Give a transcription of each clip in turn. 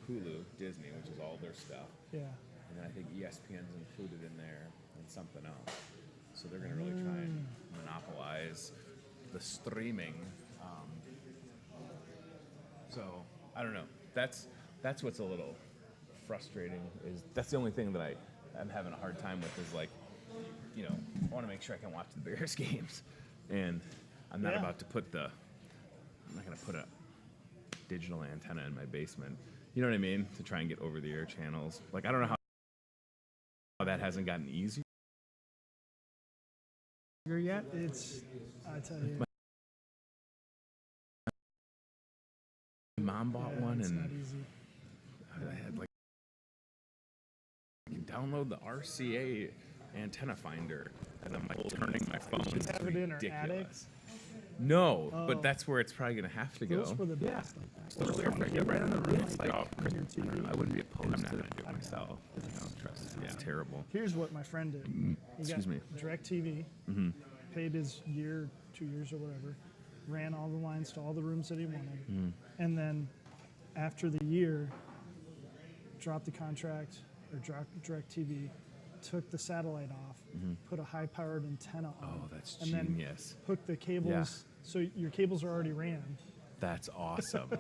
Hulu, Disney, which is all their stuff. Yeah. And then I think ESPN's included in there and something else. So they're going to really try and monopolize the streaming. So I don't know. That's what's a little frustrating. Is that's the only thing that I'm having a hard time with is like, you know, I want to make sure I can watch the Bears games, and I'm not about to put I'm not going to put a digital antenna in my basement. You know what I mean? To try and get over-the-air channels. Like I don't know how that hasn't gotten easier yet. I tell you. My mom bought one, it's and not easy. I had like you download the RCA antenna finder, and I'm like turning my phone. Just have it in our ridiculous. attics. No, but that's where it's probably gonna have to go. Those were the best. So right on the roof. It's like, I wouldn't be opposed to it myself. It's terrible. Here's what my friend did. He got DirecTV, paid his year, 2 years or whatever, ran all the lines to all the rooms that he wanted, and then after the year, dropped the contract or dropped DirecTV, took the satellite off, put a high-powered antenna on, that's and genius. then hooked the cables. So your cables are already ran. That's awesome.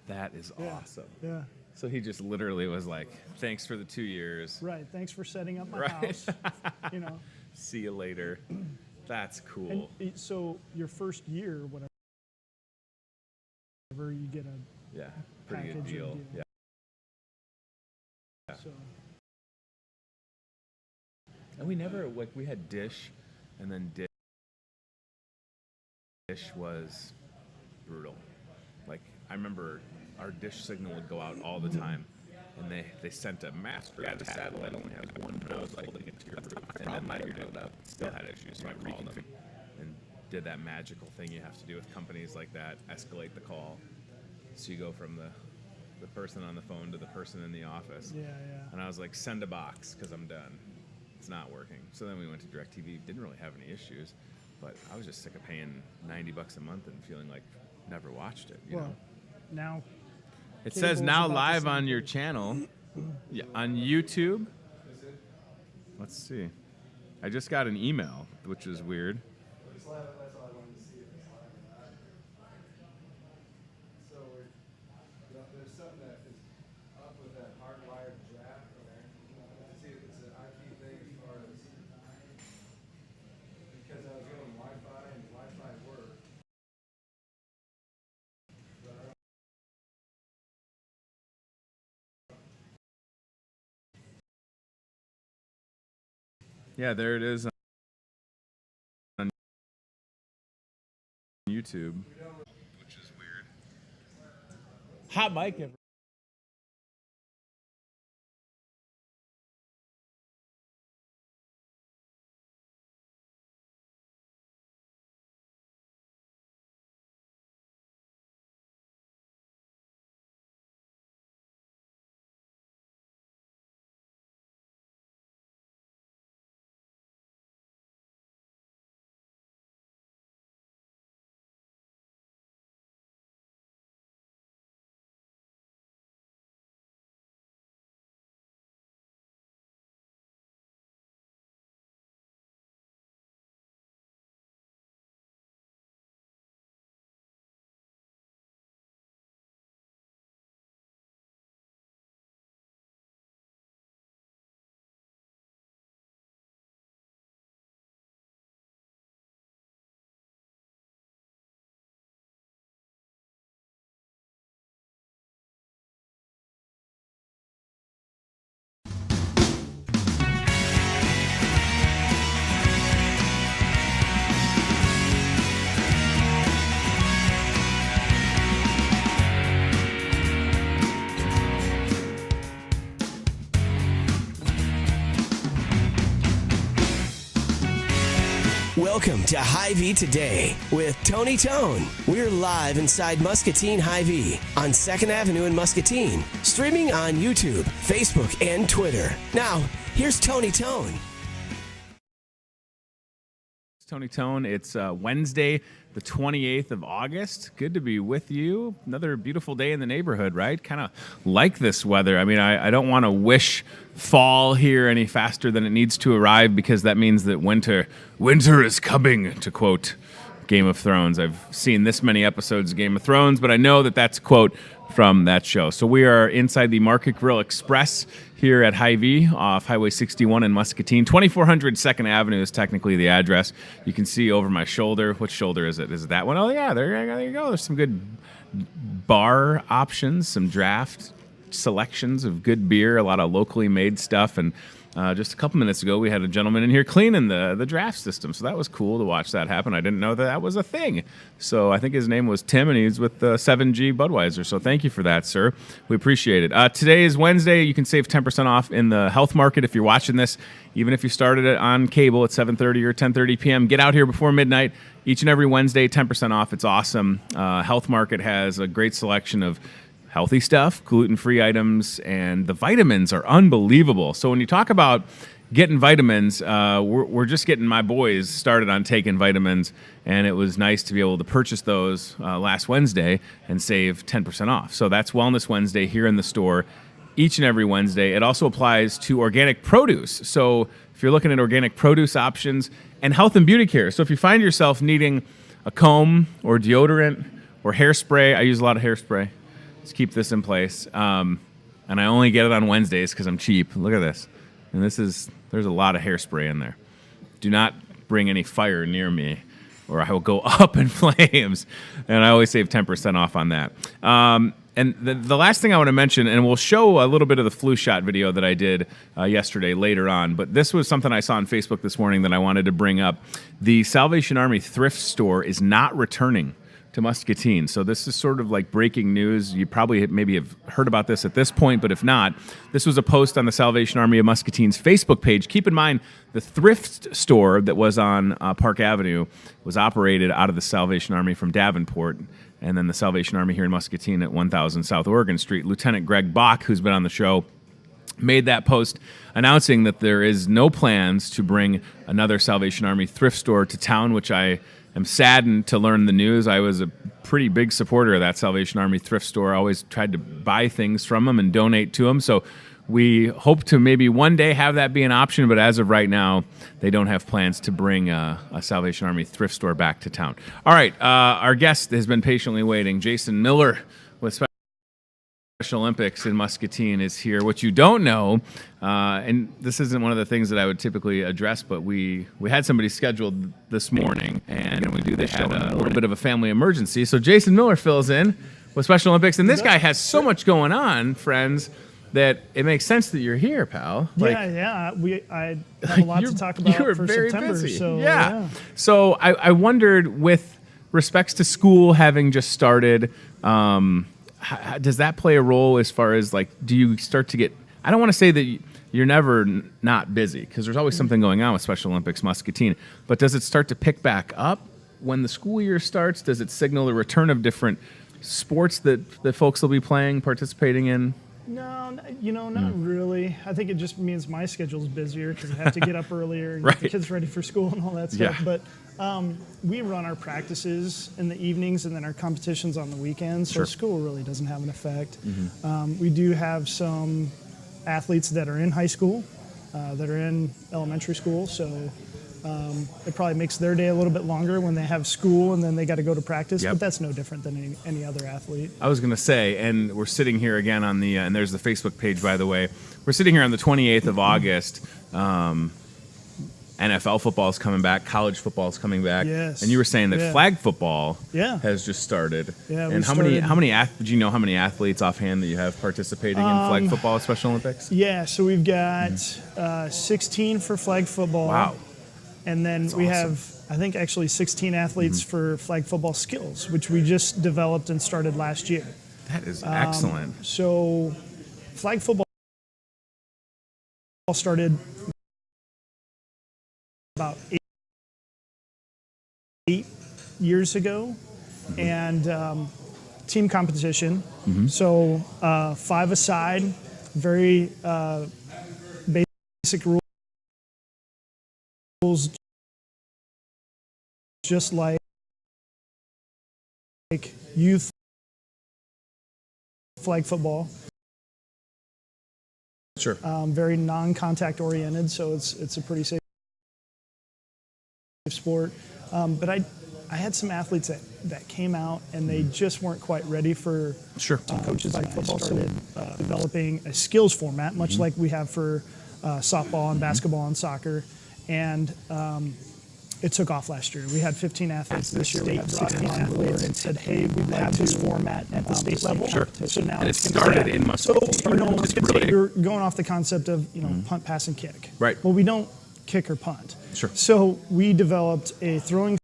That is awesome. Yeah. So he just literally was like, "Thanks for the 2 years." Right. Thanks for setting up my house. You know. See you later. That's cool. And so your first year, whatever, you get a pretty good deal. Yeah. So. And we never we had Dish, and then Dish was brutal. Like I remember our Dish signal would go out all the time, and they sent a master. The satellite only has one node holding it to your roof, and then my node still had issues. So I called them and did that magical thing you have to do with companies like that: escalate the call. So you go from the person on the phone to the person in the office. Yeah. And I was like, send a box because I'm done. It's not working. So then we went to DirecTV. Didn't really have any issues, but I was just sick of paying $90 a month and feeling like never watched it. You know? Now it says now live on your channel, on YouTube. Let's see. I just got an email, which is weird. Yeah, there it is on YouTube. Which is weird. hot mic. Welcome to Hy-Vee Today with Tony Tone. We're live inside Muscatine Hy-Vee on 2nd Avenue in Muscatine, streaming on YouTube, Facebook, and Twitter. Now, here's Tony Tone. Tony Tone. It's Wednesday, the 28th of August. Good to be with you. Another beautiful day in the neighborhood, right? Kind of like this weather. I mean, I don't want to wish fall here any faster than it needs to arrive, because that means that winter is coming, to quote Game of Thrones. I've seen this many episodes of Game of Thrones, but I know that that's a quote from that show. So we are inside the Market Grill Express here at Hy-Vee off Highway 61 in Muscatine. 2400 2nd Avenue is technically the address. You can see over my shoulder. Which shoulder is it? Is it that one? Oh, yeah, there you go. There's some good bar options, some draft selections of good beer, a lot of locally made stuff, and just a couple minutes ago, we had a gentleman in here cleaning the draft system, so that was cool to watch that happen. I didn't know that was a thing. So I think his name was Tim, and he's with 7G Budweiser, so thank you for that, sir. We appreciate it. Today is Wednesday. You can save 10% off in the Health Market if you're watching this. Even if you started it on cable at 7:30 or 10:30 p.m., get out here before midnight. Each and every Wednesday, 10% off. It's awesome. Health Market has a great selection of healthy stuff, gluten-free items, and the vitamins are unbelievable. So when you talk about getting vitamins, we're just getting my boys started on taking vitamins, and it was nice to be able to purchase those last Wednesday and save 10% off. So that's Wellness Wednesday here in the store each and every Wednesday. It also applies to organic produce. So if you're looking at organic produce options and health and beauty care. So if you find yourself needing a comb or deodorant or hairspray, I use a lot of hairspray. Let's keep this in place. And I only get it on Wednesdays because I'm cheap. Look at this. And there's a lot of hairspray in there. Do not bring any fire near me, or I will go up in flames. And I always save 10% off on that. And the last thing I want to mention, and we'll show a little bit of the flu shot video that I did yesterday later on, but this was something I saw on Facebook this morning that I wanted to bring up. The Salvation Army thrift store is not returning to Muscatine. So this is sort of like breaking news. You probably maybe have heard about this at this point, but if not, this was a post on the Salvation Army of Muscatine's Facebook page. Keep in mind, the thrift store that was on Park Avenue was operated out of the Salvation Army from Davenport, and then the Salvation Army here in Muscatine at 1000 South Oregon Street. Lieutenant Greg Bach, who's been on the show, made that post announcing that there is no plans to bring another Salvation Army thrift store to town, which I am saddened to learn the news. I was a pretty big supporter of that Salvation Army thrift store. I always tried to buy things from them and donate to them. So we hope to maybe one day have that be an option, but as of right now, they don't have plans to bring a Salvation Army thrift store back to town. All right, our guest has been patiently waiting. Jason Miller with Special Olympics in Muscatine is here. What you don't know, and this isn't one of the things that I would typically address, but we had somebody scheduled this morning, and they had a little bit of a family emergency. So Jason Miller fills in with Special Olympics, and this guy has so much going on, friends, that it makes sense that you're here, pal. I have a lot to talk about for very September. busy. So, yeah. So I wondered, with respects to school having just started, does that play a role as far as, like, do you start to get, I don't want to say that you're never not busy, because there's always something going on with Special Olympics Muscatine, but does it start to pick back up when the school year starts? Does it signal the return of different sports that folks will be playing, participating in? No, not really. I think it just means my schedule's busier because I have to get up earlier and Right. get the kids ready for school and all that stuff. Yeah. But we run our practices in the evenings and then our competitions on the weekends, so Sure. school really doesn't have an effect. We do have some athletes that are in high school, that are in elementary school, so it probably makes their day a little bit longer when they have school and then they got to go to practice, Yep. but that's no different than any other athlete. I was going to say, and we're sitting here again on the, and there's the Facebook page, by the way. We're sitting here on the 28th of August. NFL football is coming back. College football is coming back. Yes. And you were saying that flag football has just started. Yeah, and do you know how many athletes offhand that you have participating in flag football at Special Olympics? Yeah, so we've got 16 for flag football. Wow. And then That's we awesome. have, I think, actually 16 athletes for flag football skills, which we just developed and started last year. That is excellent. So flag football started about 8 years ago, and team competition. So 5 aside, very basic rules, just like youth flag football. Sure. Very non-contact oriented, so it's a pretty safe sport. But I had some athletes that came out and they just weren't quite ready for coaches like football started developing a skills format, much like we have for softball and basketball and soccer. And it took off last year. We had 15 athletes this year. We had 16 athletes and said, hey, we have this format at the state level. Sure. So now and it started in Muscatine. So, you're going off the concept of, punt, pass, and kick. Right. Well, we don't kick or punt. Sure. So we developed a throwing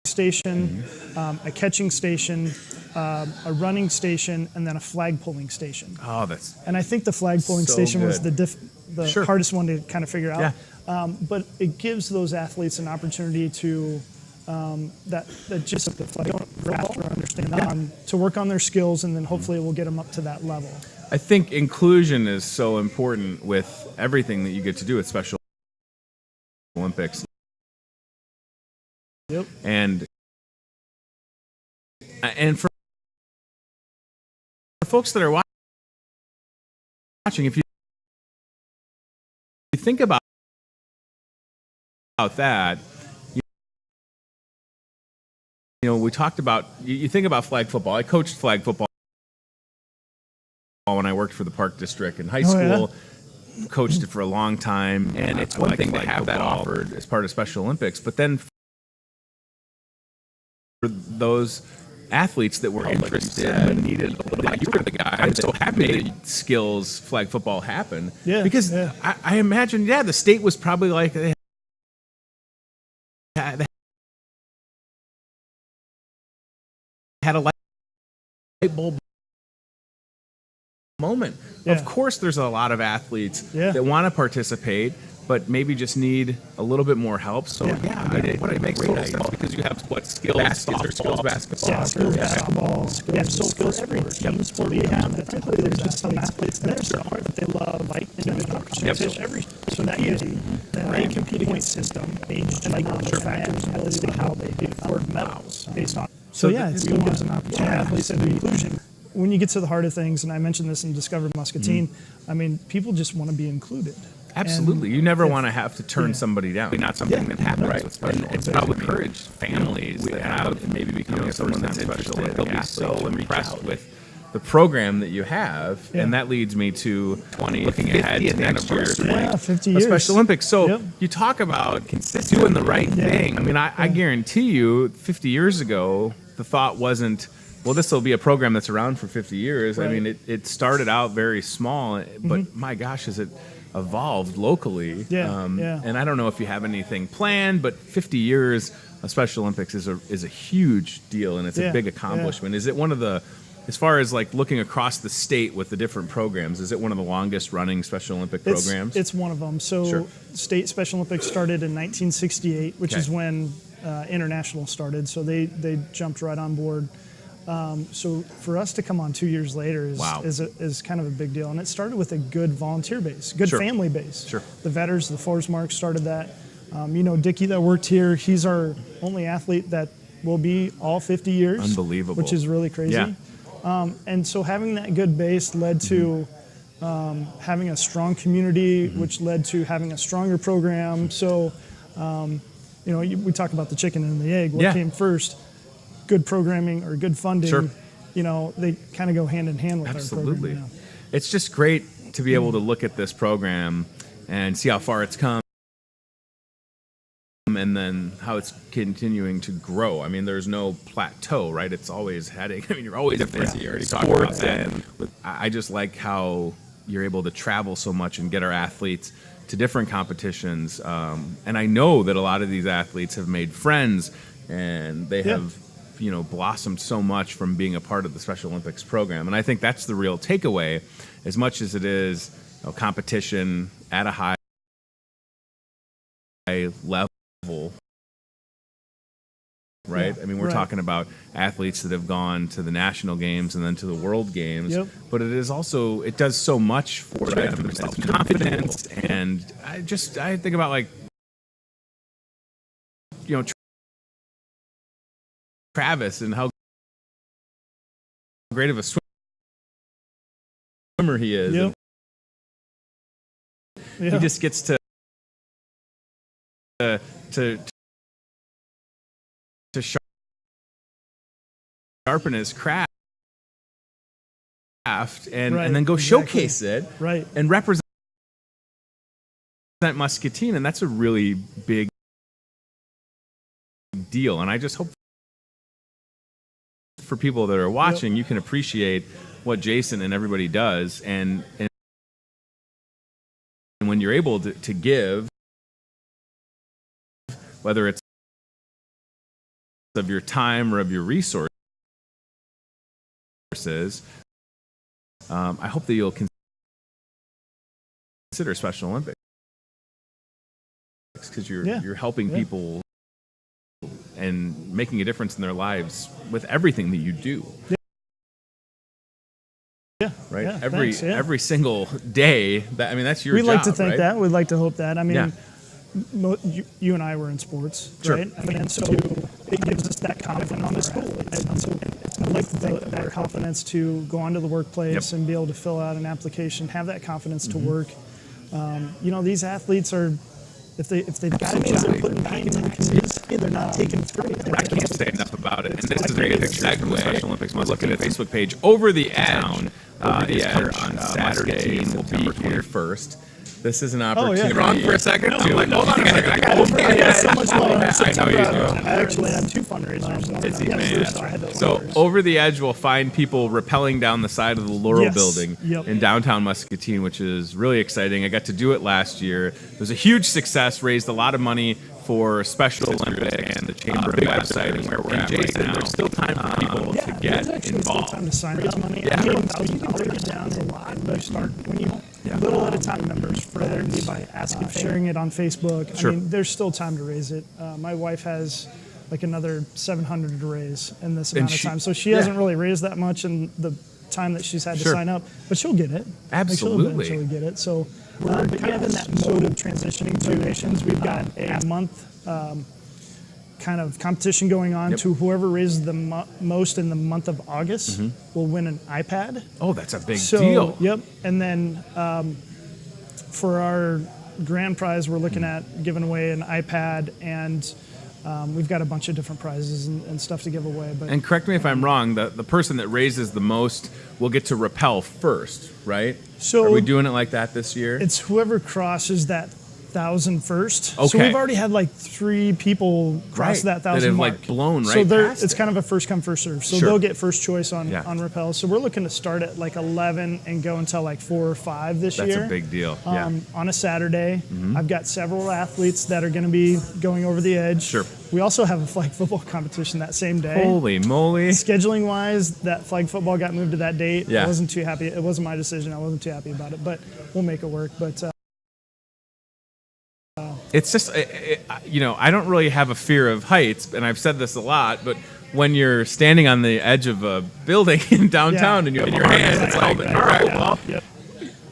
station, a catching station, a running station, and then a flag pulling station. Oh, that's. And I think the flag pulling so station was good. the hardest one to kind of figure out. Yeah. But it gives those athletes an opportunity to that just the flag don't grasp or understand to work on their skills, and then hopefully we'll get them up to that level. I think inclusion is so important with everything that you get to do at Special Olympics. Yep. And for folks that are watching, if you think about that, we talked about, you think about flag football. I coached flag football when I worked for the Park District in high school. Yeah. Coached it for a long time, and it's one thing to have that offered as part of Special Olympics, but then for those athletes that were interested and needed a little bit, you were the guy. I'm so happy that skills flag football happened. Yeah, because I imagine, the state was probably like they had a light bulb moment. Yeah. Of course, there's a lot of athletes that want to participate, but maybe just need a little bit more help. So it makes total sense because you have skills basketball, softball, skills every team sport we have. Typically, there's just some athletes that they love, like individual competition. So that is a competing point system based on factors and how they do for medals based on. So it still gives an opportunity to athletes and inclusion. When you get to the heart of things, and I mentioned this in Discover Muscatine, I mean, people just want to be included. Absolutely. You never want to have to turn somebody down. Not something that happens. Right. And I would encourage families that have maybe becoming someone that's interested. They'll be so impressed with the program that you have. And that leads me to looking ahead to next year. 50 years. Special Olympics. So you talk about doing the right thing. I mean, I guarantee you 50 years ago, the thought wasn't, well, this will be a program that's around for 50 years. Right. I mean, it started out very small, but my gosh, has it evolved locally. And I don't know if you have anything planned, but 50 years of Special Olympics is a huge deal, and it's a big accomplishment. Is it one of the, as far as like looking across the state with the different programs, is it one of the longest running Special Olympic programs? It's one of them. So state Special Olympics started in 1968, which is when international started. So they jumped right on board. So for us to come on 2 years later is kind of a big deal. And it started with a good volunteer base, good family base. Sure. The Vetters, the Forsmarks started that. Dickie that worked here, he's our only athlete that will be all 50 years. Unbelievable. Which is really crazy. Yeah. And so having that good base led to having a strong community, which led to having a stronger program. So, we talk about the chicken and the egg. What came first? Good programming or good funding, they kind of go hand in hand with our program. Absolutely. It's just great to be able to look at this program and see how far it's come and then how it's continuing to grow. I mean, there's no plateau, right? It's always heading. I mean, you're always different. You already talked about that. I just like how you're able to travel so much and get our athletes to different competitions. And I know that a lot of these athletes have made friends and they have blossomed so much from being a part of the Special Olympics program. And I think that's the real takeaway, as much as it is competition at a high level, right? I mean, we're talking about athletes that have gone to the national games and then to the world games, but it is also, it does so much for them, self-confidence. And I think about Travis and how great of a swimmer he is. Yep. He just gets to sharpen his craft and then go showcase it and represent Muscatine, and that's a really big deal. And I just hope for people that are watching, you can appreciate what Jason and everybody does, and when you're able to give, whether it's of your time or of your resources, I hope that you'll consider Special Olympics, because you're helping people and making a difference in their lives with everything that you do. Right. Yeah, every single day. That's your job. We like to think right? that. We'd like to hope that. I mean, you and I were in sports, right? And so it gives us that confidence on the school. So I like to think that confidence to go onto the workplace and be able to fill out an application, have that confidence to work. These athletes are, if they've got it, they're putting time in because they're not taking it through. I can't say enough about it. And this is a good segue. Special Olympics. Look at the Facebook page. Over the Edge. On Saturday, September 21st. This is an opportunity. You're wrong for a second. No, hold on a second. I got so much more. I know you do. I actually had 2 fundraisers. So Over the Edge will find people rappelling down the side of the Laurel Building in downtown Muscatine, which is really exciting. I got to do it last year. It was a huge success, raised a lot of money for Special Olympics and the Chamber website and where we're at right now. There's still time for people to get involved. Time to sign up. You can break it down a lot, but you start when you little at a time. Members further by asking, sharing it on Facebook. Sure. I mean, there's still time to raise it. My wife has like another 700 to raise in this amount of time, so she hasn't really raised that much in the time that she's had to sign up, but she'll get it. Absolutely, she'll get it. So we're kind of in that mode of transitioning to donations. We've got a month kind of competition going on to whoever raises the most in the month of August will win an iPad. Oh, that's a big deal. Yep. And then for our grand prize, we're looking at giving away an iPad, and we've got a bunch of different prizes and stuff to give away. And correct me if I'm wrong, the person that raises the most will get to rappel first, right? So are we doing it like that this year? It's whoever crosses that 1,000 first. Okay. So we've already had like 3 people cross that 1,000 that have mark. like blown so past it's it. kind of a first come first serve. So they'll get first choice on rappel. So we're looking to start at like 11 and go until like 4 or 5 this year. That's a big deal. On a Saturday, I've got several athletes that are going to be going over the edge. Sure. We also have a flag football competition that same day. Holy moly! Scheduling wise, that flag football got moved to that date. Yeah. I wasn't too happy. It wasn't my decision. I wasn't too happy about it, but we'll make it work. But it's just, I don't really have a fear of heights, and I've said this a lot, but when you're standing on the edge of a building in downtown and you have your hands, it's like, all right, well,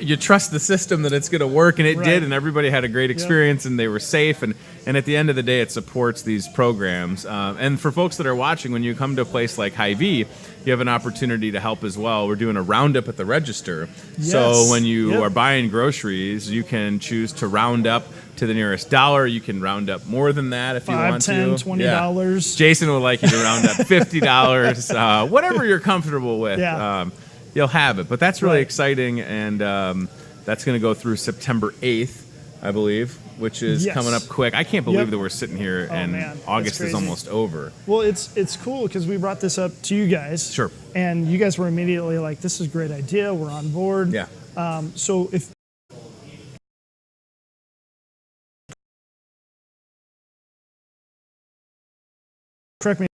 you trust the system that it's going to work, and it did, and everybody had a great experience, and they were safe, and at the end of the day, it supports these programs. And for folks that are watching, when you come to a place like Hy-Vee, you have an opportunity to help as well. We're doing a roundup at the register. Yes. So when you are buying groceries, you can choose to round up to the nearest dollar. You can round up more than that if you want to. $5, $10, $20. Jason would like you to round up $50, whatever you're comfortable with. You'll have it. But that's really exciting, and that's going to go through September 8th, I believe, which is coming up quick. I can't believe that we're sitting here and August is almost over. Well, it's cool because we brought this up to you guys. Sure. And you guys were immediately like, this is a great idea. We're on board. Yeah. So if correct me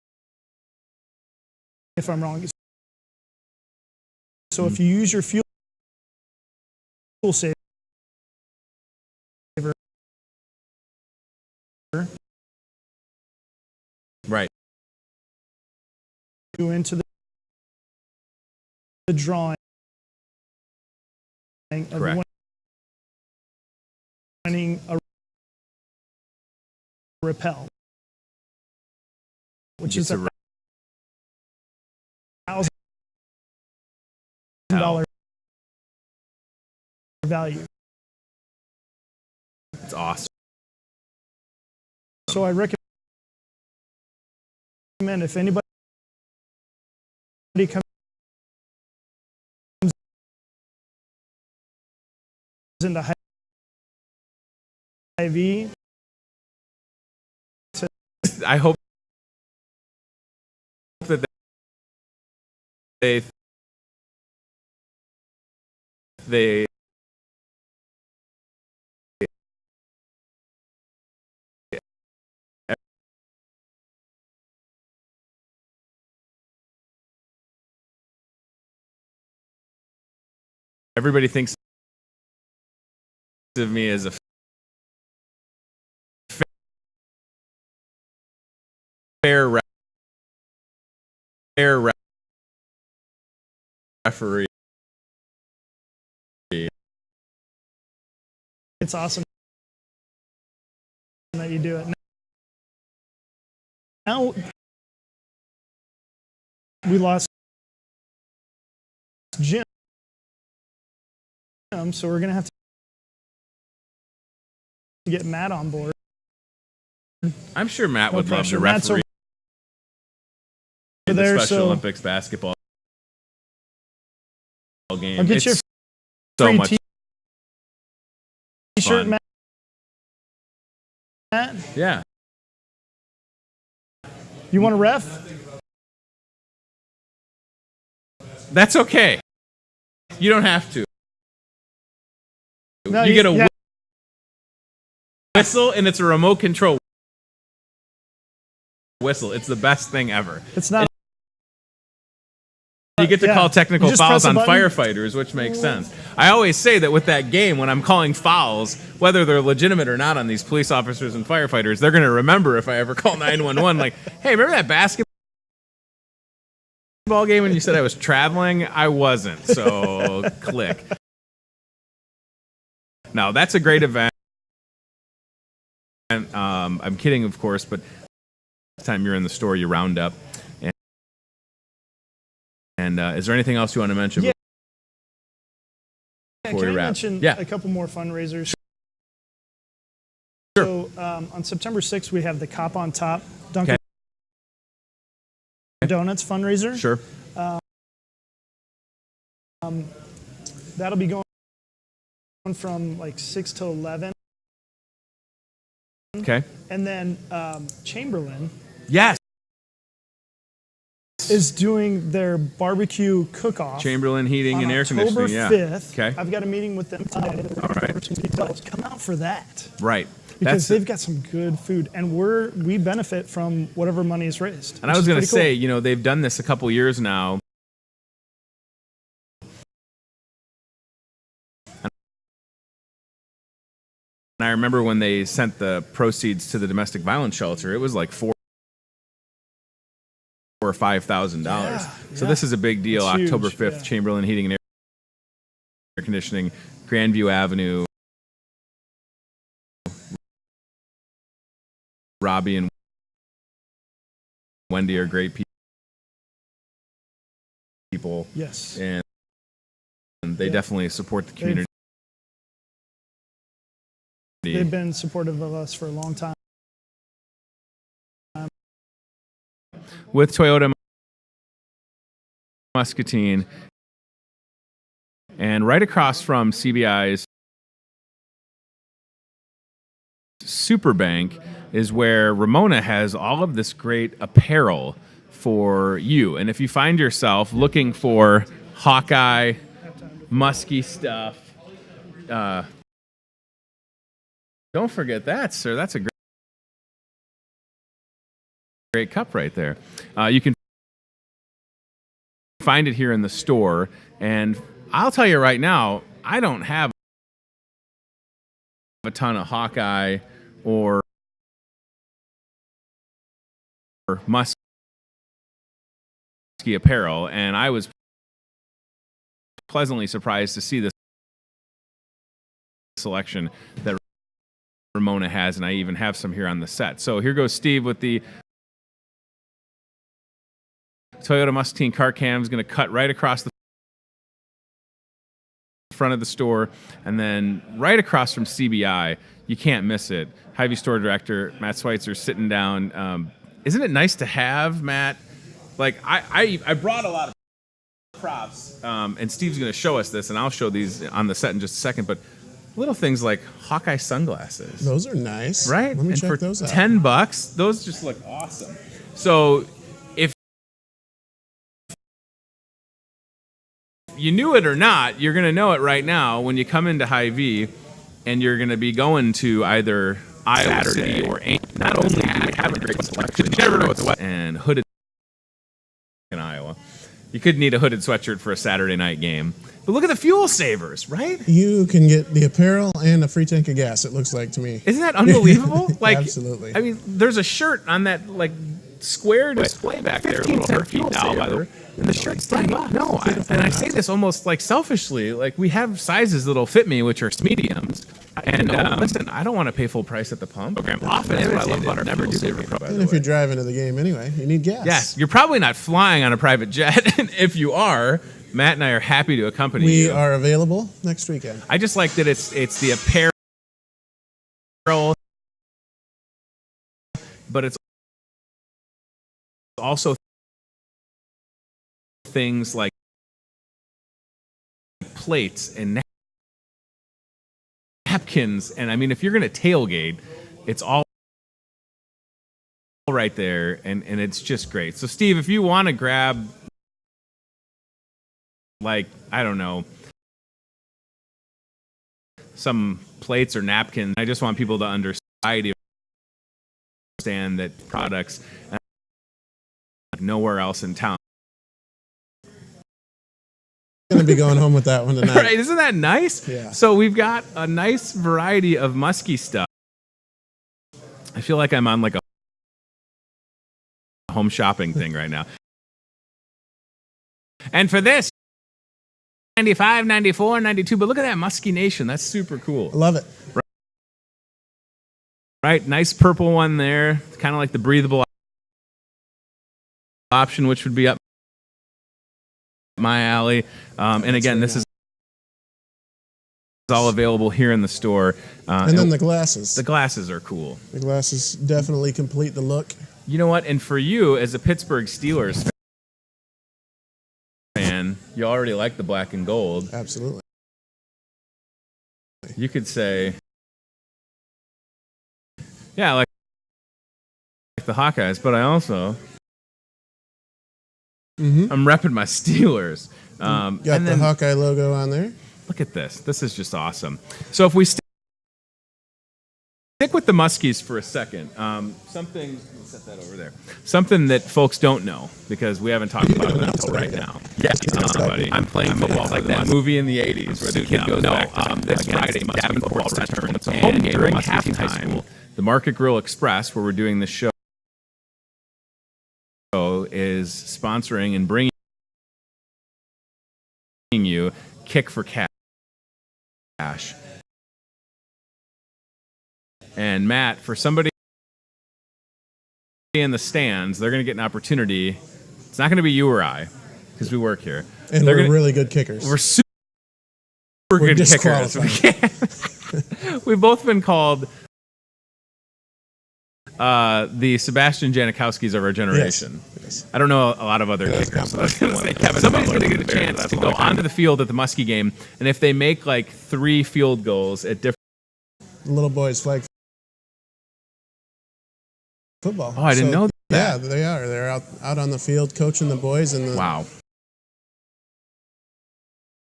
if I'm wrong. So if you use your fuel saver, right, go into the drawing of winning a rappel. which Gets is a $1,000 value. It's awesome. So I recommend if anybody comes into Hy-Vee, I hope that they everybody thinks of me as a fair referee. it's awesome that you do it. Now we lost Jim, so we're gonna have to get Matt on board. I'm sure Matt No would love pressure. to Matt's referee the there, Special so Olympics basketball game. I'll get It's you a so free much t-shirt, fun. Matt. Yeah. You want a ref? That's okay. You don't have to. No, you get a yeah. whistle, and it's a remote control whistle. It's the best thing ever. It's not. You get to Yeah. call technical You just fouls press a on button. firefighters, which makes sense. I always say that with that game, when I'm calling fouls, whether they're legitimate or not on these police officers and firefighters, they're going to remember if I ever call 911, like, hey, remember that basketball game when you said I was traveling? I wasn't, so click. No, that's a great event. I'm kidding, of course, but next time you're in the store, you round up. And is there anything else you want to mention before Can we I wrap? mention Yeah. a couple more fundraisers? Sure. So on September 6th, we have the Cop on Top Dunkin' Donuts fundraiser. Sure. That'll be going from like 6 to 11. Okay. And then Chamberlain Yes. is doing their barbecue cook-off. Chamberlain Heating on and Air October Conditioning. Yeah. 5th. Okay. I've got a meeting with them today. All right. Come out for that. Right. Because That's, they've got some good food, and we benefit from whatever money is raised. and I was going to say, you know, they've done this a couple years now. And I remember when they sent the proceeds to the domestic violence shelter, it was like $4,000 or $5,000. So this is a big deal. It's October huge, 5th, yeah. Chamberlain Heating and Air Conditioning, Grandview Avenue. Robbie and Wendy are great people. Yes. And they definitely support the community. They've been supportive of us for a long time. With Toyota Muscatine, and right across from CBI's Superbank is where Ramona has all of this great apparel for you. And if you find yourself looking for Hawkeye, musky stuff, don't forget that, sir. That's a great cup right there. You can find it here in the store. And I'll tell you right now, I don't have a ton of Hawkeye or musky apparel, and I was pleasantly surprised to see this selection that Ramona has, and I even have some here on the set. So here goes Steve with the Toyota Muscatine car cam is going to cut right across the front of the store, and then right across from CBI. You can't miss it. Hy-Vee store director Matt Schweitzer sitting down. Isn't it nice to have, Matt? Like I brought a lot of props, and Steve's going to show us this, and I'll show these on the set in just a second. But little things like Hawkeye sunglasses. Those are nice, right? Let me and check for those out. $10, those just look awesome. So if you knew it or not, you're going to know it right now when you come into Hy-Vee, and you're going to be going to either Iowa City or Ames. Not only do you have a great selection, you never know what's what, and hooded in Iowa. You could need a hooded sweatshirt for a Saturday night game. But look at the fuel savers, right? You can get the apparel and a free tank of gas, it looks like to me. Isn't that unbelievable? Like, absolutely. I mean, there's a shirt on that like square display back there, a little $13 by the way. And the shirt's $10. No, I say this almost like selfishly. Like, we have sizes that'll fit me, which are mediums. And listen, I don't want to pay full price at the pump. Often, that's what I love about our never do saver program. And if you're driving to the game anyway, you need gas. Yes, you're probably not flying on a private jet. And if you are, Matt and I are happy to accompany you. We are available next weekend. I just like that it's the apparel, but it's also things like plates and napkins. And I mean, if you're going to tailgate, it's all right there, and it's just great. So, Steve, if you want to grab, like, I don't know, some plates or napkins, I just want people to understand that products nowhere else in town. Going to be going home with that one tonight. Right, isn't that nice? Yeah. So we've got a nice variety of musky stuff. I feel like I'm on like a home shopping thing right now. And for this, 95, 94, 92, but look at that Musky Nation. That's super cool. I love it. Right, nice purple one there. It's kind of like the breathable option, which would be up my alley. And again, this is all available here in the store. And then the glasses. The glasses are cool. The glasses definitely complete the look. You know what? And for you, as a Pittsburgh Steelers fan, you already like the black and gold. Absolutely. You could say, yeah, I like the Hawkeyes, but I also I'm repping my Steelers. Got the Hawkeye logo on there. Look at this. This is just awesome. So if we stick with the Muskies for a second, something, we'll set that over there. Something that folks don't know, because we haven't talked about it until right now. Yes, buddy. I'm playing football like that movie in the 80s where the kid goes back this Friday, Davenport returns. It's a home game during halftime. The Market Grill Express, where we're doing the show, is sponsoring and bringing you Kick for Cash. And Matt, for somebody in the stands, they're going to get an opportunity. It's not going to be you or I, because we work here. And we're really good kickers. We're super good kickers. We've both been called the Sebastian Janikowskis of our generation. Yes. I don't know a lot of other kickers. So somebody's going to get a chance to go onto the field at the Muskie game, and if they make like 3 field goals at different... Little boys flag football. Oh, I didn't know that. Yeah, they are. They're out on the field coaching the boys. And wow.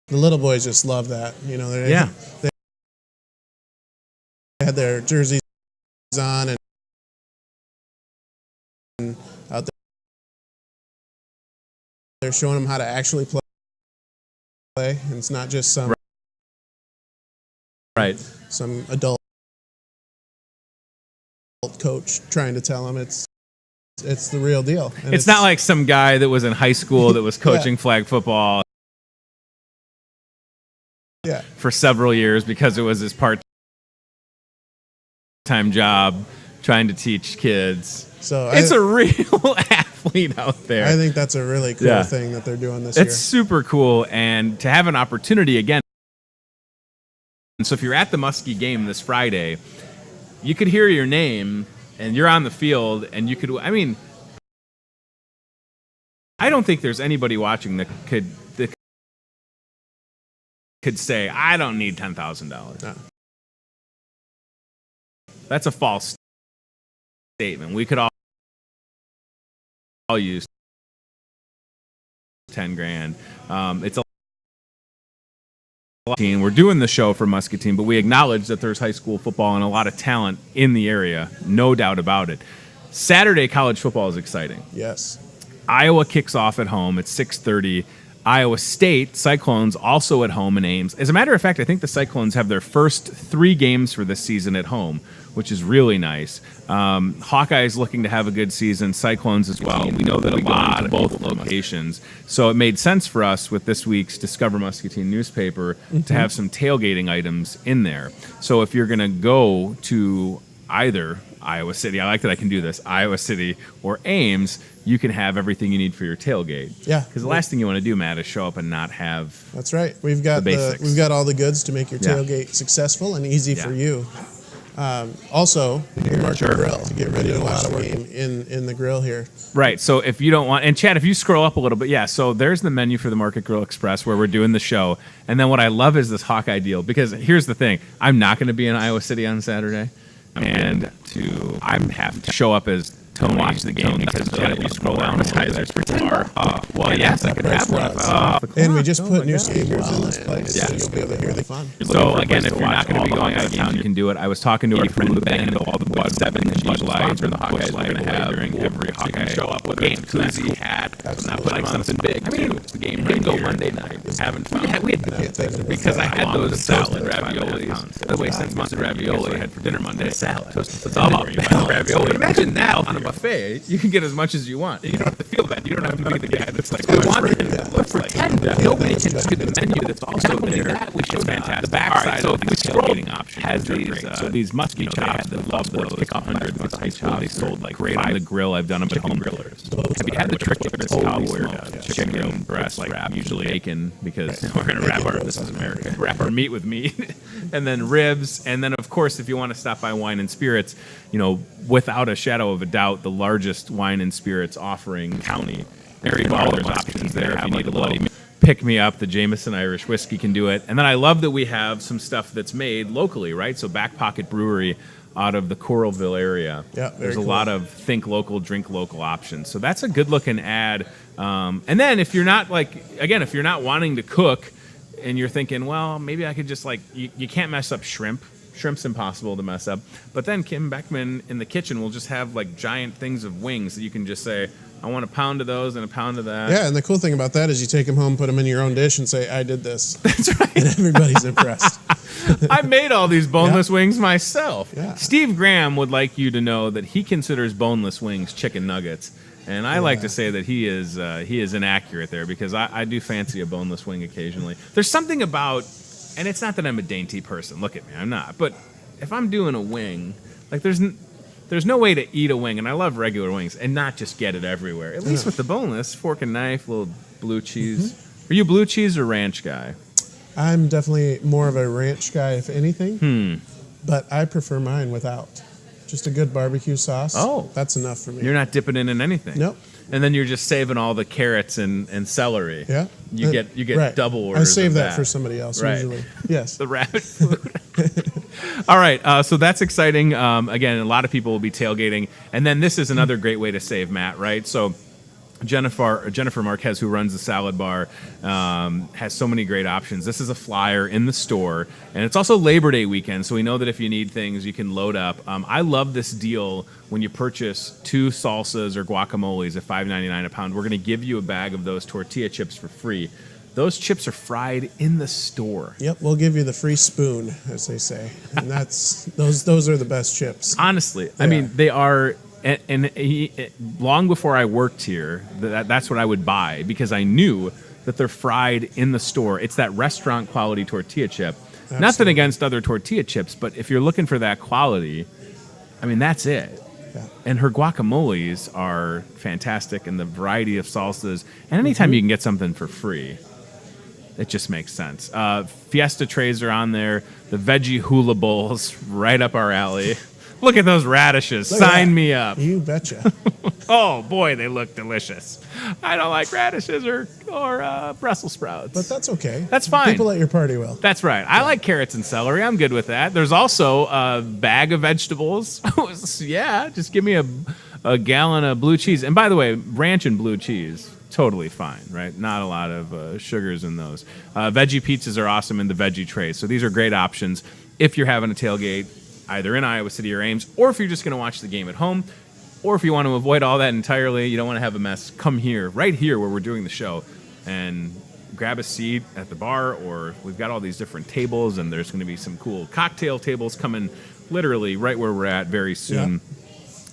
The little boys just love that. You know, they had their jerseys on and out there. They're showing them how to actually play. And it's not just some adult coach trying to tell them it's the real deal. And it's not like some guy that was in high school that was coaching flag football for several years because it was his part-time job trying to teach kids. So it's a real athlete out there. I think that's a really cool thing that they're doing this year. It's super cool, and to have an opportunity again. And so if you're at the Muskie game this Friday, you could hear your name, and you're on the field, and you could. I mean, I don't think there's anybody watching that could say, I don't need $10,000. No. That's a false statement. We could all use 10 grand. It's a lot. We're doing the show for Muscatine, but we acknowledge that there's high school football and a lot of talent in the area. No doubt about it. Saturday college football is exciting. Yes. Iowa kicks off at home at 6:30. Iowa State, Cyclones, also at home in Ames. As a matter of fact, I think the Cyclones have their first 3 games for this season at home, which is really nice. Hawkeyes looking to have a good season, Cyclones as well. We know that a lot of both locations. So it made sense for us with this week's Discover Muscatine newspaper to have some tailgating items in there. So if you're going to go to either Iowa City, I like that I can do this, Iowa City or Ames, you can have everything you need for your tailgate. Yeah. Because the last thing you want to do, Matt, is show up and not have. That's right. We've got we've got all the goods to make your tailgate successful and easy for you. Also, the market grill to get ready to watch the game in the grill here. Right. So if you don't want, and Chad, if you scroll up a little bit, so there's the menu for the Market Grill Express where we're doing the show. And then what I love is this Hawkeye deal, because here's the thing: I'm not going to be in Iowa City on Saturday, and I have to show up as Tony watch the game because if you scroll down, appetizers for $10. Well, yes, I could have one. And we just put new speakers in this place, so you'll be able to hear the fun. So again, if you're not going to be going out of town, you can do it. I was talking to our friend Ben, all the Bud 7 and Bud Light for the Hawkeyes are going to have during every Hawkeye show up with a koozie, hat, not putting something big. I mean, the game didn't go Monday night. Haven't fun. We had because I had those salad raviolis. By the way, since Monster Ravioli I had for dinner Monday. Salad. It's all about ravioli. Imagine that on a buffet. You can get as much as you want. You don't have to feel that. You don't have to be the guy that's like, I want it. But pretend that nobody can see the menu that's also there. Which is fantastic. The backside of the tailgating option has these. So these muskie chops that love those. Pick 100 muskie chops. They sold like great on the grill. I've done them at home grillers. Have you had the trick with this cowboy chicken breast wrap? Usually bacon, because we're gonna wrap our this is America. Wrap our meat with meat, and then ribs, and then of course if you want to stop by Wine and Spirits, without a shadow of a doubt, the largest wine and spirits offering county. There's options there if you need a little pick me up. The Jameson Irish whiskey can do it. And then I love that we have some stuff that's made locally, right? So Back Pocket Brewery out of the Coralville area. Yeah, there's a lot of think local, drink local options. So that's a good looking ad. And then if you're not if you're not wanting to cook and you're thinking, well, maybe I could just you can't mess up shrimp. Shrimp's impossible to mess up. But then Kim Beckman in the kitchen will just have giant things of wings that you can just say, I want a pound of those and a pound of that. Yeah, and the cool thing about that is you take them home, put them in your own dish, and say, I did this. That's right. And everybody's impressed. I made all these boneless wings myself. Yeah. Steve Graham would like you to know that he considers boneless wings chicken nuggets. And I like to say that he is inaccurate there, because I do fancy a boneless wing occasionally. There's something about, and it's not that I'm a dainty person. Look at me, I'm not. But if I'm doing a wing, there's no way to eat a wing, and I love regular wings, and not just get it everywhere. At least with the boneless, fork and knife, little blue cheese. Are you a blue cheese or ranch guy? I'm definitely more of a ranch guy, if anything. But I prefer mine without. Just a good barbecue sauce. Oh. That's enough for me. You're not dipping it in anything. Nope. And then you're just saving all the carrots and celery. Yeah. You get right. double orders. I save of that for somebody else usually. Yes. The rabbit food. All right, so that's exciting. Again, a lot of people will be tailgating. And then this is another great way to save, Matt, right? So Jennifer Marquez, who runs the salad bar, has so many great options. This is a flyer in the store, and it's also Labor Day weekend, so we know that if you need things, you can load up. I love this deal when you purchase 2 salsas or guacamoles at $5.99 a pound. We're going to give you a bag of those tortilla chips for free. Those chips are fried in the store. Yep, we'll give you the free spoon, as they say, and that's those are the best chips. Honestly, I mean, they are. And long before I worked here, that's what I would buy, because I knew that they're fried in the store. It's that restaurant quality tortilla chip. Absolutely. Nothing against other tortilla chips, but if you're looking for that quality, I mean, that's it. Yeah. And her guacamoles are fantastic, and the variety of salsas. And anytime you can get something for free, it just makes sense. Fiesta trays are on there. The veggie hula bowls, right up our alley. Look at those radishes. Sign me up. You betcha. Oh, boy, they look delicious. I don't like radishes or Brussels sprouts. But that's okay. That's fine. People at your party will. That's right. I like carrots and celery. I'm good with that. There's also a bag of vegetables. Yeah, just give me a gallon of blue cheese. And by the way, ranch and blue cheese, totally fine, right? Not a lot of sugars in those. Veggie pizzas are awesome in the veggie trays. So these are great options if you're having a tailgate either in Iowa City or Ames, or if you're just going to watch the game at home, or if you want to avoid all that entirely, you don't want to have a mess, come here, right here where we're doing the show, and grab a seat at the bar, or we've got all these different tables, and there's going to be some cool cocktail tables coming literally right where we're at very soon. Yeah.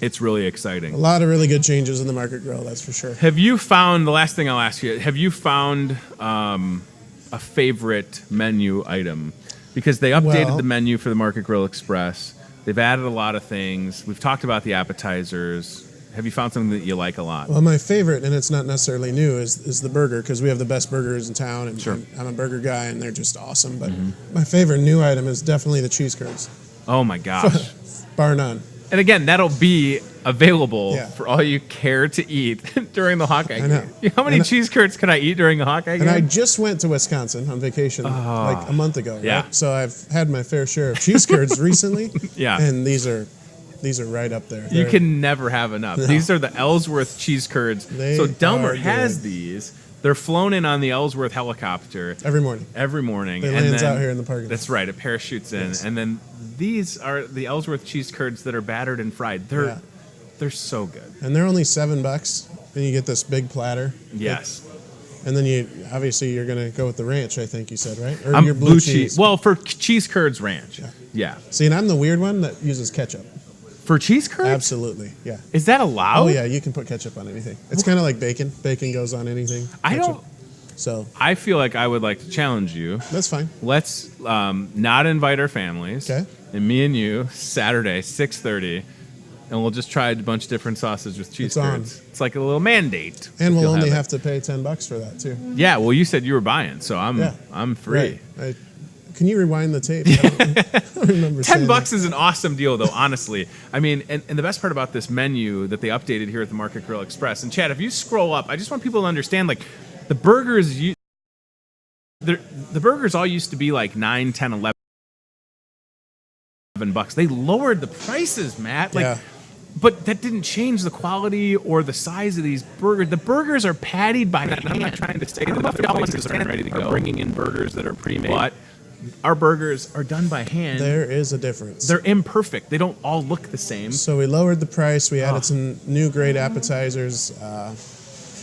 It's really exciting. A lot of really good changes in the Market Grill, that's for sure. Have you found, the last thing I'll ask you, have you found a favorite menu item? Because they updated the menu for the Market Grill Express. They've added a lot of things. We've talked about the appetizers. Have you found something that you like a lot? Well, my favorite, and it's not necessarily new, is the burger, because we have the best burgers in town, and sure. I'm a burger guy, and they're just awesome. But my favorite new item is definitely the cheese curds. Oh, my gosh. Bar none. And again, that'll be available Yeah. for all you care to eat during the Hawkeye I know. game. How many cheese curds can I eat during the Hawkeye game? And I just went to Wisconsin on vacation like a month ago. Yeah. Right? So I've had my fair share of cheese curds recently. Yeah. And these are right up there. You can never have enough. No. These are the Ellsworth cheese curds. They So Delmer are has good. these. They're flown in on the Ellsworth helicopter Every morning. every morning. It and lands then- out here in the parking lot. That's right. It parachutes in. Yes. And then these are the Ellsworth cheese curds that are battered and fried. They're so good. And they're only $7. Then you get this big platter. Yes. And then you're going to go with the ranch, I think you said, right? Or I'm your blue cheese. Well, for cheese curds ranch. Yeah. See, and I'm the weird one that uses ketchup. For cheese curds? Absolutely, yeah. Is that allowed? Oh, yeah, you can put ketchup on anything. It's kind of like bacon. Bacon goes on anything. I Ketchup. don't. So I feel like I would like to challenge you. that's fine. Let's not invite our families. Okay. And me and you, Saturday, 6:30, and we'll just try a bunch of different sausages with cheese It's on. curds. It's like a little mandate. And if we'll you'll only it. have to pay $10 for that, too. Yeah, well, you said you were buying, so I'm free. Right. Can you rewind the tape? I don't remember saying $10 is an awesome deal, though, honestly. I mean, and the best part about this menu that they updated here at the Market Grill Express, and Chad, if you scroll up, I just want people to understand, like, the burgers, the burgers all used to be like $9, $10, $11. They lowered the prices, Matt. Like, Yeah. But that didn't change the quality or the size of these burgers. The burgers are pattied by hand. I'm not trying to say that the places aren't ready to go. Bringing in burgers that are pre-made. But our burgers are done by hand. There is a difference. They're imperfect. They don't all look the same. So we lowered the price. We added some new great appetizers.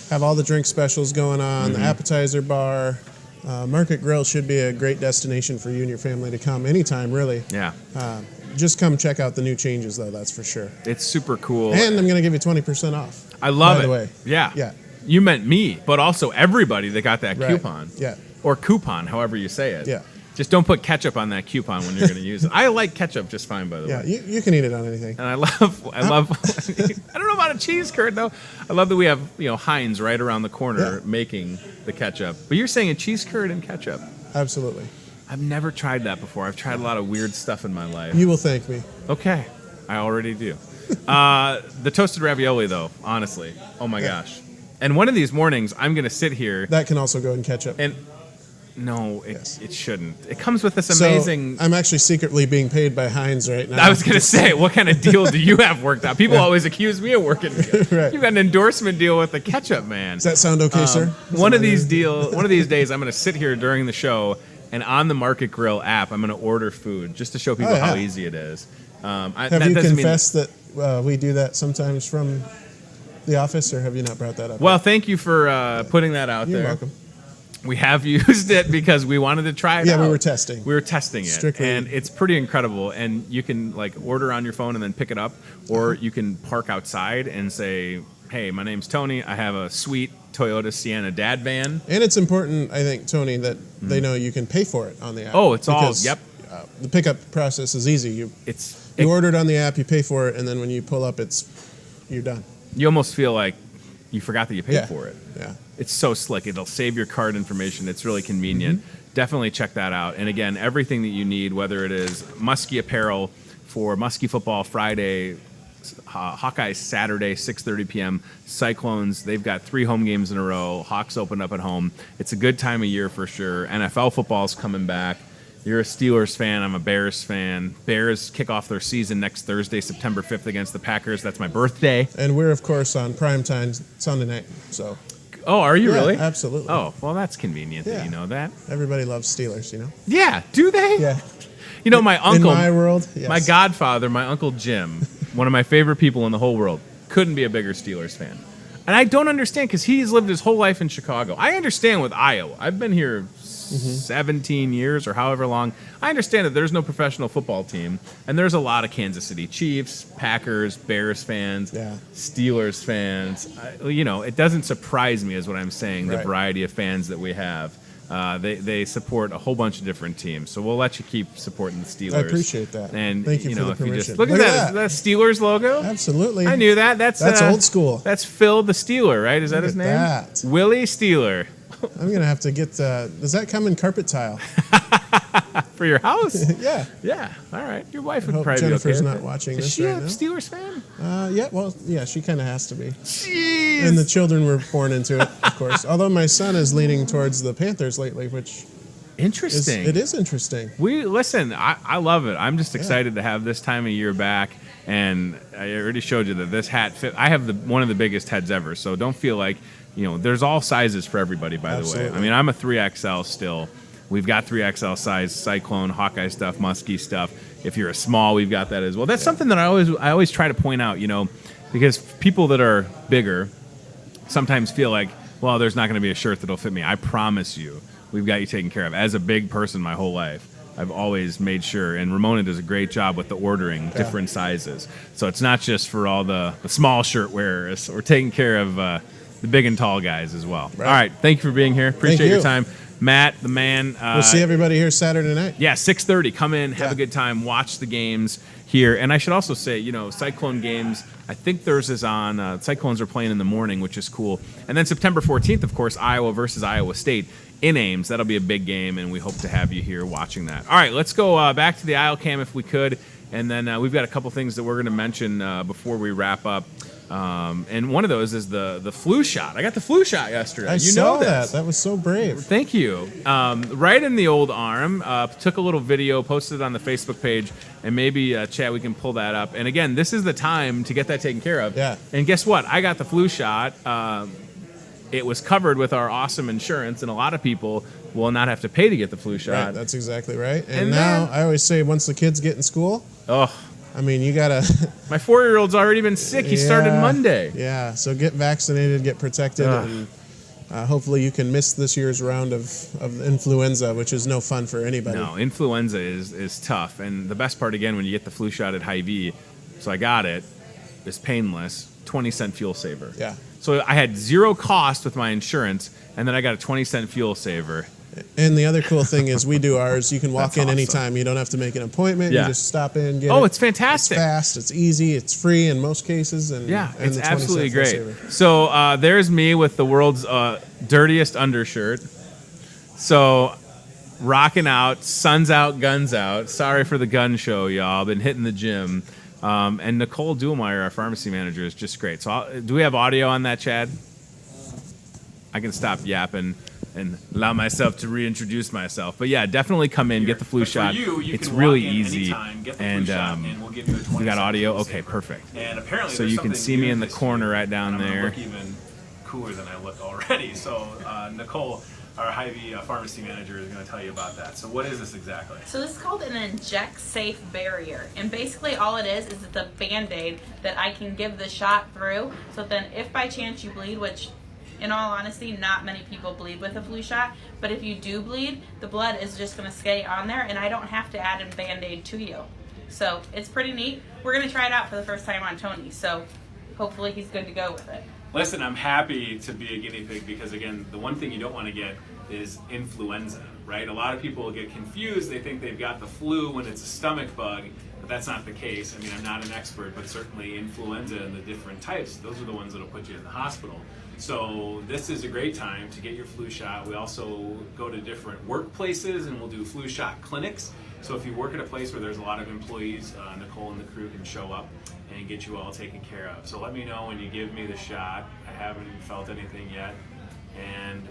Have all the drink specials going on. The appetizer bar. Market Grill should be a great destination for you and your family to come anytime, really. Yeah. Just come check out the new changes, though. That's for sure. It's super cool. And I'm going to give you 20% off. I love it. By the way. Yeah. Yeah. You meant me, but also everybody that got that Right. coupon. Yeah. Or coupon, however you say it. Yeah. Just don't put ketchup on that coupon when you're going to use it. I like ketchup just fine, by the Yeah. way. You can eat it on anything. And I love. I don't know about a cheese curd though. I love that we have Heinz right around the corner making the ketchup. But you're saying a cheese curd and ketchup. Absolutely. I've never tried that before. I've tried a lot of weird stuff in my life. You will thank me. Okay, I already do. The toasted ravioli though, honestly, oh my gosh. And one of these mornings, I'm going to sit here. That can also go in ketchup. And no, it shouldn't. It comes with this amazing. So I'm actually secretly being paid by Heinz right now. I was going to say, what kind of deal do you have worked out? People always accuse me of working. Right. You got an endorsement deal with the ketchup man. Does that sound okay, sir? One of these days, I'm going to sit here during the show, and on the Market Grill app, I'm going to order food just to show people how easy it is. Have you confessed that we do that sometimes from the office, or have you not brought that up? Well, thank you for putting that out there. You're welcome. We have used it because we wanted to try it out. Yeah, we were testing. We were testing it. Strictly. And it's pretty incredible. And you can order on your phone and then pick it up, or you can park outside and say, hey, my name's Tony. I have a sweet Toyota Sienna dad van. And it's important, I think, Tony, that they know you can pay for it on the app. Oh, it's all, because, yep. The pickup process is easy. It's You order it on the app, you pay for it, and then when you pull up, you're done. You almost feel like you forgot that you paid Yeah. for it. Yeah. It's so slick. It'll save your card information. It's really convenient. Definitely check that out. And again, everything that you need, whether it is Muskie apparel for Muskie football Friday, Hawkeyes Saturday, 6:30 p.m. Cyclones, they've got 3 home games in a row. Hawks open up at home. It's a good time of year for sure. NFL football's coming back. You're a Steelers fan. I'm a Bears fan. Bears kick off their season next Thursday, September 5th against the Packers. That's my birthday. And we're, of course, on primetime Sunday night. So. Oh, are you Yeah, really? absolutely. Oh, well, that's convenient that Yeah. you know that. Everybody loves Steelers, Yeah, do they? Yeah. You know, my uncle, In my world, yes. my godfather, my Uncle Jim, one of my favorite people in the whole world, couldn't be a bigger Steelers fan. And I don't understand because he's lived his whole life in Chicago. I understand with Iowa. I've been here 17 years or however long. I understand that there's no professional football team, and there's a lot of Kansas City Chiefs, Packers, Bears fans, Yeah. Steelers fans. It doesn't surprise me is what I'm saying, the Right. variety of fans that we have. They support a whole bunch of different teams, so we'll let you keep supporting the Steelers. I appreciate that. And Thank you for the if you just permission. look at that, that Steelers logo. Absolutely. I knew that. That's old school. That's Phil the Steeler, right? Is that Look his at name? that. Willie Steeler I'm going to have to get, does that come in carpet tile? for your house. Yeah. Yeah. All right. Your wife would hope probably Jennifer's be okay. not with it. watching Is this she right a now. Steelers fan? Yeah, she kind of has to be. Jeez. And the children were born into it, of course. Although my son is leaning towards the Panthers lately, which Interesting. it is interesting. I love it. I'm just excited to have this time of year back. And I already showed you that this hat fit. I have one of the biggest heads ever, so don't feel like, there's all sizes for everybody, by the way. Absolutely. I mean, I'm a 3XL still. We've got 3XL size Cyclone, Hawkeye stuff, Muskie stuff. If you're a small, we've got that as well. That's something that I always try to point out, because people that are bigger sometimes feel like, well, there's not going to be a shirt that'll fit me. I promise you, we've got you taken care of. As a big person my whole life, I've always made sure, and Ramona does a great job with the ordering different sizes. So it's not just for all the small shirt wearers. We're taking care of the big and tall guys as well. Right. All right, thank you for being here. Appreciate your you. time. Matt, the man. We'll see everybody here Saturday night. Yeah, 6:30. Come in, have a good time, watch the games here. And I should also say, Cyclone games, I think theirs is on. Cyclones are playing in the morning, which is cool. And then September 14th, of course, Iowa versus Iowa State in Ames. That'll be a big game, and we hope to have you here watching that. All right, let's go back to the aisle cam if we could. And then we've got a couple things that we're going to mention before we wrap up. And one of those is the flu shot. I got the flu shot yesterday. I saw that. That was so brave. Thank you. Right in the old arm. Took a little video, posted it on the Facebook page, and maybe, Chad, we can pull that up. And again, this is the time to get that taken care of. Yeah. And guess what? I got the flu shot. It was covered with our awesome insurance, and a lot of people will not have to pay to get the flu shot. Right, that's exactly right. And And now, then- I always say, once the kids get in school, I mean, you got to... My 4-year-old's already been sick. He started Monday. Yeah, so get vaccinated, get protected, and hopefully you can miss this year's round of influenza, which is no fun for anybody. No, influenza is tough. And the best part, again, when you get the flu shot at Hy-Vee, so I got it, it's painless, 20-cent fuel saver. Yeah. So I had zero cost with my insurance, and then I got a 20-cent fuel saver. And the other cool thing is we do ours. You can walk That's in awesome. anytime. You don't have to make an appointment. Yeah. You just stop in, get it. Oh, it's fantastic. It's fast. It's easy. It's free in most cases. And Yeah, and it's the 20 absolutely cent great. fuel saver. So there's me with the world's dirtiest undershirt. So rocking out, sun's out, guns out. Sorry for the gun show, y'all. I've been hitting the gym. And Nicole Duhlmeyer, our pharmacy manager, is just great. So do we have audio on that, Chad? I can stop yapping and allow myself to reintroduce myself. But yeah, definitely come in, get the flu But for shot. you It's can really walk in easy. anytime, get the flu And shot, and we'll give you a 20 we got cent audio. fuel Okay, saver. perfect. And apparently, So there's you can something see me new in the this corner year, right down and I'm gonna there. look even cooler than I look already. So Nicole, our Hy-Vee pharmacy manager, is going to tell you about that. So what is this exactly? So this is called an inject safe barrier, and basically all it is it's a band-aid that I can give the shot through, so then if by chance you bleed, which in all honesty not many people bleed with a flu shot, but if you do bleed, the blood is just going to stay on there and I don't have to add a band-aid to you. So it's pretty neat. We're going to try it out for the first time on Tony, so hopefully he's good to go with it. Listen, I'm happy to be a guinea pig because, again, the one thing you don't want to get is influenza. right? A lot of people get confused. They think they've got the flu when it's a stomach bug, but that's not the case. I mean, I'm not an expert, but certainly influenza and the different types, those are the ones that'll put you in the hospital. So this is a great time to get your flu shot. We also go to different workplaces and we'll do flu shot clinics. So if you work at a place where there's a lot of employees, Nicole and the crew can show up and get you all taken care of. So let me know when you give me the shot. I haven't felt anything yet. And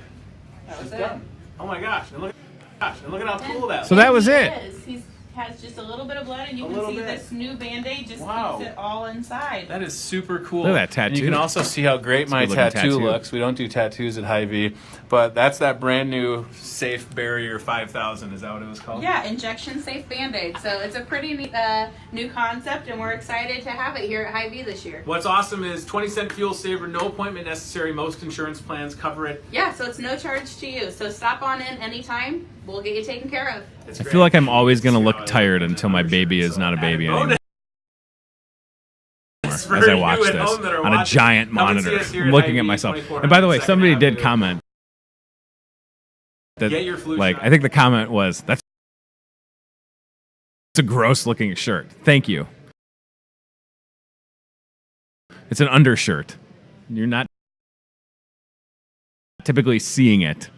she's done. Oh my gosh, and look at how cool that was. So that was it. He has just a little bit of blood, and you A can little see bit. this new Band-Aid just Wow. keeps it all inside. That is super cool. Look at that tattoo. And you can also see how great my a good-looking tattoo tattoo. looks. We don't do tattoos at Hy-Vee, but that's that brand new Safe Barrier 5000. Is that what it was called? Yeah, injection safe Band-Aid. So it's a pretty neat, new concept, and we're excited to have it here at Hy-Vee this year. What's awesome is 20-cent fuel saver, no appointment necessary. Most insurance plans cover it. Yeah, so it's no charge to you. So stop on in anytime. We'll get you taken care of. It's I great. feel like I'm always going to See look how I tired in until my the baby undershirt, is so not a baby added anymore. bonus As for I you watch at this home that are on a watching. giant Come and see monitor. us here I'm at looking Hy-Vee, at myself. 2400 And by the way, somebody Second did Avenue. comment that, Get your flu like, shot. I think the comment was, that's a gross looking shirt. Thank you. It's an undershirt. You're not typically seeing it.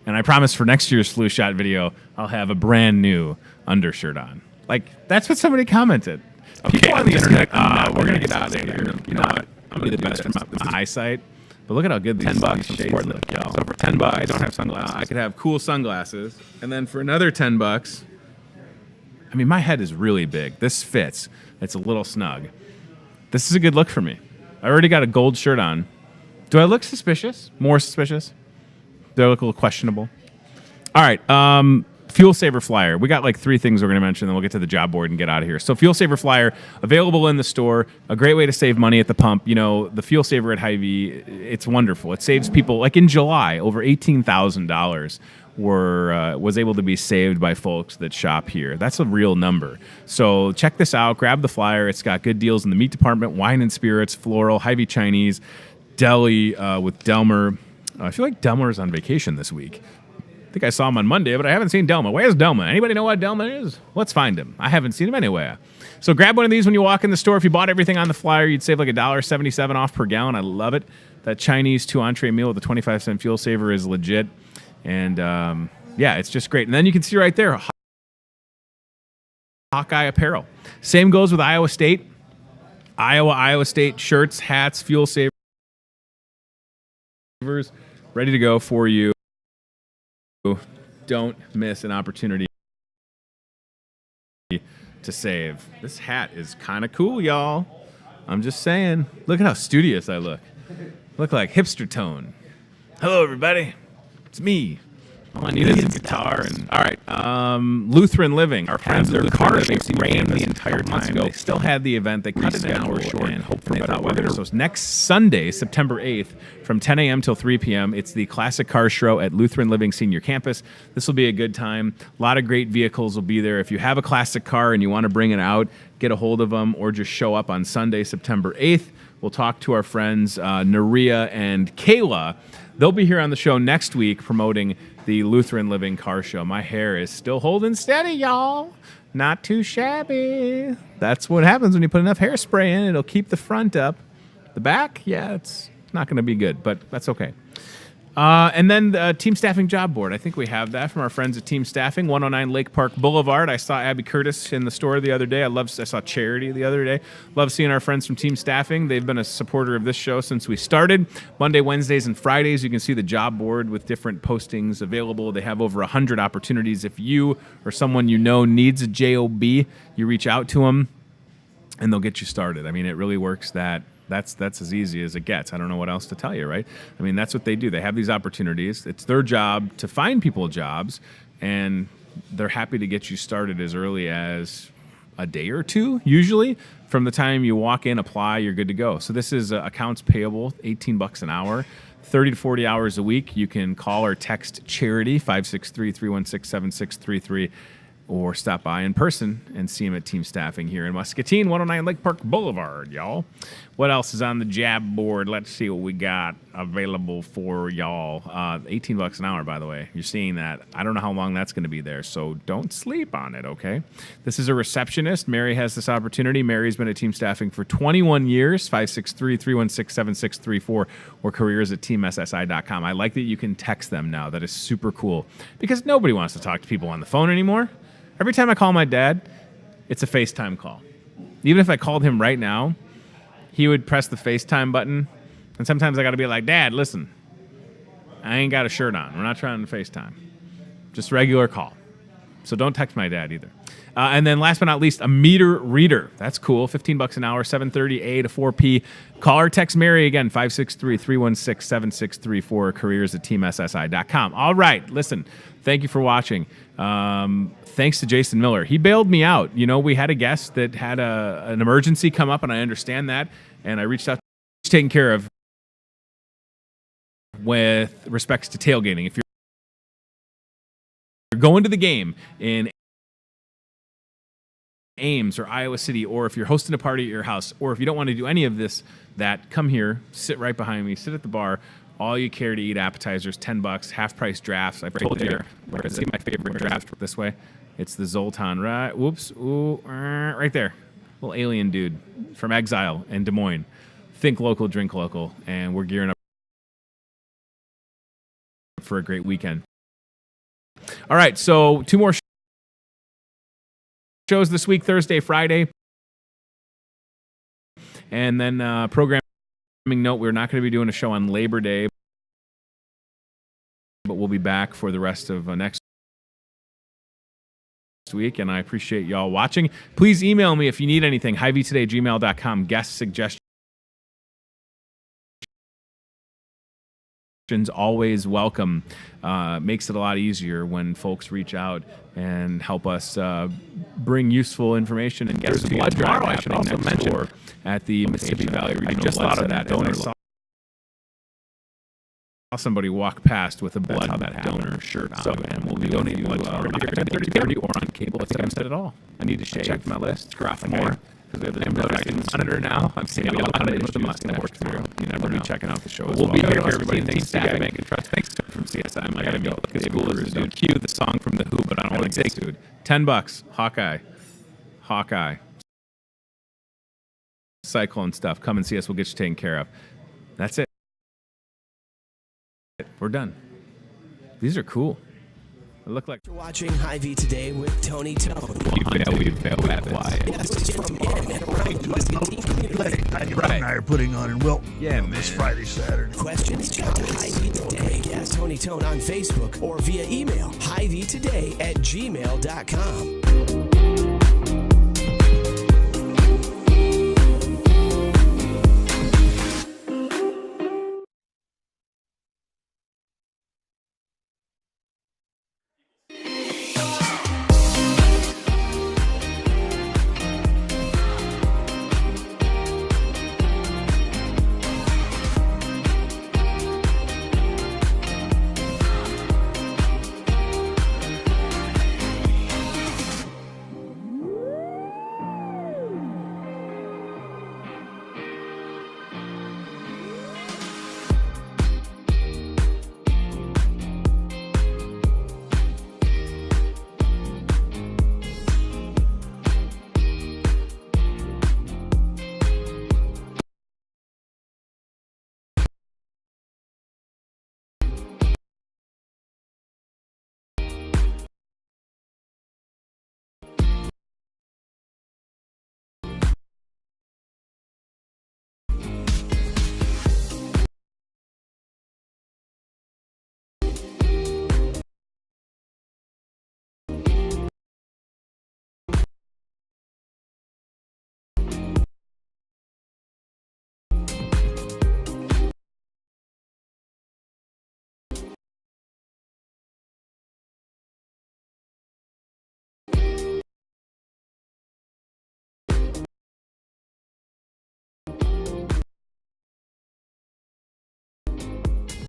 And I promise for next year's flu shot video, I'll have a brand new undershirt on. Like, that's what somebody commented. Okay, People on the internet, we're going to get out of here. You know what? I'm going to do the best from my eyesight. But look at how good these $10 these shades shades look, look. y'all. So for $10, I don't have sunglasses. I could have cool sunglasses. And then for another $10, I mean, my head is really big. This fits. It's a little snug. This is a good look for me. I already got a gold shirt on. Do I look suspicious? More suspicious? Do I look a little questionable? All right. Fuel Saver Flyer. We got like 3 things we're going to mention, then we'll get to the job board and get out of here. So Fuel Saver Flyer, available in the store. A great way to save money at the pump. You know, the Fuel Saver at Hy-Vee, it's wonderful. It saves people, like in July, over $18,000 was able to be saved by folks that shop here. That's a real number. So check this out. Grab the flyer. It's got good deals in the meat department, wine and spirits, floral, Hy-Vee Chinese, deli with Delmer. I feel like Delmer is on vacation this week. I think I saw him on Monday, but I haven't seen Delma. Where's Delma? Anybody know what Delma is? Let's find him. I haven't seen him anywhere. So grab one of these when you walk in the store. If you bought everything on the flyer, you'd save like $1.77 off per gallon. I love it. That Chinese 2-entree meal with a 25-cent fuel saver is legit. And yeah, it's just great. And then you can see right there, Hawkeye apparel. Same goes with Iowa State. Iowa State shirts, hats, fuel savers, ready to go for you. Don't miss an opportunity to save. This hat is kind of cool, y'all. I'm just saying. Look at how studious I look. Look like hipster tone. Hello, everybody. It's me. All I need is a guitar. And all right, Lutheran Living. Our friends, their car ran the entire time. They still had the event. They cut it an hour short and hope for better weather. So it's next Sunday, September 8th, from 10 a.m. till 3 p.m. It's the Classic Car Show at Lutheran Living Senior Campus. This will be a good time. A lot of great vehicles will be there. If you have a classic car and you want to bring it out, get a hold of them or just show up on Sunday, September 8th. We'll talk to our friends Naria and Kayla. They'll be here on the show next week promoting the Lutheran Living Car Show. My hair is still holding steady, y'all. Not too shabby. That's what happens when you put enough hairspray in. It'll keep the front up. The back, yeah, it's not going to be good, but that's okay. And then the Team Staffing Job Board. I think we have that from our friends at Team Staffing, 109 Lake Park Boulevard. I saw Abby Curtis in the store the other day. I saw Charity the other day. Love seeing our friends from Team Staffing. They've been a supporter of this show since we started. Monday, Wednesdays, and Fridays, you can see the job board with different postings available. They have over 100 opportunities. If you or someone you know needs a job, you reach out to them, and they'll get you started. I mean, it really works That's as easy as it gets. I don't know what else to tell you, right? I mean, that's what they do. They have these opportunities. It's their job to find people jobs, and they're happy to get you started as early as a day or two, usually. From the time you walk in, apply, you're good to go. So this is accounts payable, $18 an hour, 30 to 40 hours a week. You can call or text Charity, 563-316-7633. or stop by in person and see him at Team Staffing here in Muscatine, 109 Lake Park Boulevard, y'all. What else is on the jab board? Let's see what we got available for y'all. $18 an hour, by the way. You're seeing that. I don't know how long that's going to be there, so don't sleep on it, okay? This is a receptionist. Mary has this opportunity. Mary's been at Team Staffing for 21 years, 563-316-7634, or careers at teamssi.com. I like that you can text them now. That is super cool because nobody wants to talk to people on the phone anymore. Every time I call my dad, it's a FaceTime call. Even if I called him right now, he would press the FaceTime button, and sometimes I got to be like, Dad, listen, I ain't got a shirt on. We're not trying to FaceTime. Just regular call. So don't text my dad either. And then last but not least, a meter reader. That's cool. $15 an hour, 7:30 A to 4 P. Call or text Mary again, 563-316-7634, careers at teamssi.com. All right, listen, thank you for watching. Thanks to Jason Miller. He bailed me out. You know, we had a guest that had an emergency come up, and I understand that. And I reached out to taken care of with respects to tailgating. If you're going to the game in Ames or Iowa City, or if you're hosting a party at your house, or if you don't want to do any of this, come here, sit right behind me, sit at the bar. All you care to eat appetizers, $10, half-price drafts. I've told you where I see my favorite draft this way. It's the Zoltan, right? Whoops, ooh, right there. Little alien dude from Exile in Des Moines. Think local, drink local, and we're gearing up for a great weekend. All right, so 2 more shows this week, Thursday, Friday. And then programming note, we're not going to be doing a show on Labor Day, but we'll be back for the rest of next week, and I appreciate y'all watching. Please email me if you need anything, Hy-Vee@gmail.com, guest suggestions. Always welcome. Makes it a lot easier when folks reach out and help us bring useful information and get us a blood drive. I should also mention at the Mississippi Valley Regional. I just thought of that. I saw somebody walk past with a blood donor shirt on, so, and we'll be donating blood to or on cable. I think I've said it all. I need to check my list. Graph more. Because I'm noticing the monitor now. I'm seeing a lot of issues that work through. You never know. Checking out the show as well. We'll be here, everybody. Thanks to Guy Bank and Trust. Thanks from CSI. I gotta go. Look as cool as this dude. Cue the song from The Who, but I don't want to take dude. $10. Hawkeye. Cyclone stuff. Come and see us. We'll get you taken care of. That's it. We're done. These are cool. It looked like. You're watching Hy-Vee Today with Tony Tone. We failed that fly. Brad and I are putting on in Wilton this Friday, Saturday. Questions? Check Hy-Vee Today. Ask Tony Tone on Facebook or via email, Hy-Vee@gmail.com.